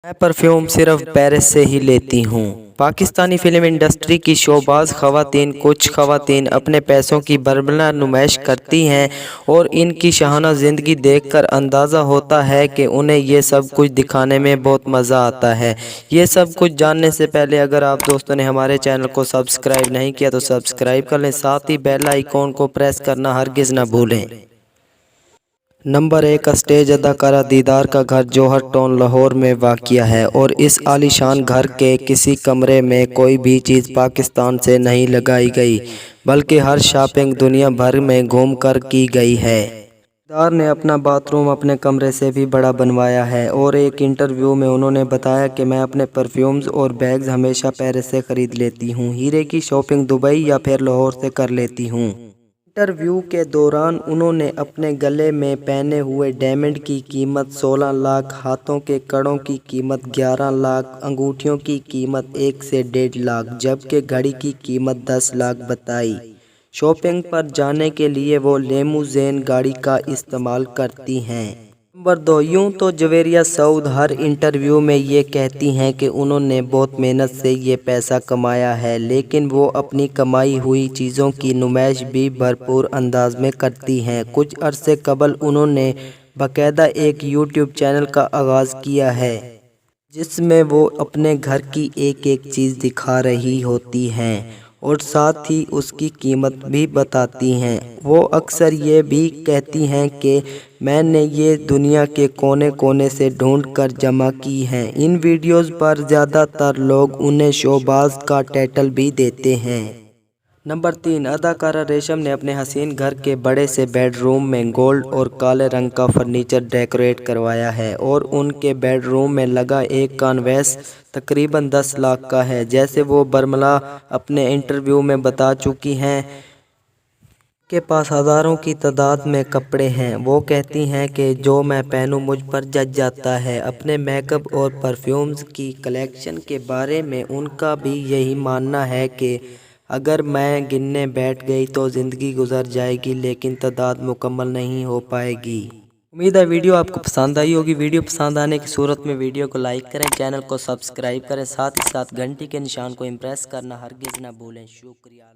मैं परफ्यूम सिर्फ पेरिस से ही लेती हूँ। पाकिस्तानी फिल्म इंडस्ट्री की शोबाज खवातीन कुछ खवातीन अपने पैसों की बरबला नुमाइश करती हैं और इनकी शाहाना ज़िंदगी देखकर अंदाज़ा होता है कि उन्हें ये सब कुछ दिखाने में बहुत मज़ा आता है। ये सब कुछ जानने से पहले अगर आप दोस्तों ने हमारे चैनल को सब्सक्राइब नहीं किया तो सब्सक्राइब कर लें, साथ ही बेल आइकॉन को प्रेस करना हरगिज़ न भूलें। नंबर 1 स्टेज अदाकारा दीदार का घर जौहर टाउन लाहौर में वाक़िया है और इस आलीशान घर के किसी कमरे में कोई भी चीज़ पाकिस्तान से नहीं लगाई गई, बल्कि हर शॉपिंग दुनिया भर में घूम कर की गई है। दीदार ने अपना बाथरूम अपने कमरे से भी बड़ा बनवाया है और एक इंटरव्यू में उन्होंने बताया कि मैं अपने परफ्यूम्स और बैग्स हमेशा पेरिस से ख़रीद लेती हूँ, हीरे की शॉपिंग दुबई या फिर लाहौर से कर लेती हूँ। इंटरव्यू के दौरान उन्होंने अपने गले में पहने हुए डायमंड की कीमत 16 लाख, हाथों के कड़ों की कीमत 11 लाख, अंगूठियों की कीमत 1 से 1.5 लाख, जबकि घड़ी की कीमत 10 लाख बताई। शॉपिंग पर जाने के लिए वो लेमूज़ेन गाड़ी का इस्तेमाल करती हैं। नंबर 2 यूँ तो जवेरिया सऊद हर इंटरव्यू में ये कहती हैं कि उन्होंने बहुत मेहनत से ये पैसा कमाया है, लेकिन वो अपनी कमाई हुई चीज़ों की नुमाइश भी भरपूर अंदाज में करती हैं। कुछ अरसे कबल उन्होंने बाकायदा एक यूट्यूब चैनल का आगाज़ किया है, जिसमें वो अपने घर की एक एक चीज़ दिखा रही होती हैं और साथ ही उसकी कीमत भी बताती हैं। वो अक्सर ये भी कहती हैं कि मैंने ये दुनिया के कोने कोने से ढूंढ कर जमा की हैं। इन वीडियोस पर ज़्यादातर लोग उन्हें शोबाज का टाइटल भी देते हैं। नंबर 3 अदाकारा रेशम ने अपने हसीन घर के बड़े से बेडरूम में गोल्ड और काले रंग का फर्नीचर डेकोरेट करवाया है और उनके बेडरूम में लगा एक कानवेस तकरीबन 10 लाख का है। जैसे वो बरमला अपने इंटरव्यू में बता चुकी हैं के पास हज़ारों की तादाद में कपड़े हैं। वो कहती हैं कि जो मैं पहनूं मुझ पर जच जाता है। अपने मेकअप और परफ्यूम्स की कलेक्शन के बारे में उनका भी यही मानना है कि अगर मैं गिनने बैठ गई तो ज़िंदगी गुजर जाएगी, लेकिन तादाद मुकम्मल नहीं हो पाएगी। उम्मीद है वीडियो आपको पसंद आई होगी। वीडियो पसंद आने की सूरत में वीडियो को लाइक करें, चैनल को सब्सक्राइब करें, साथ ही साथ घंटी के निशान को इम्प्रेस करना हरगिज़ ना भूलें। शुक्रिया।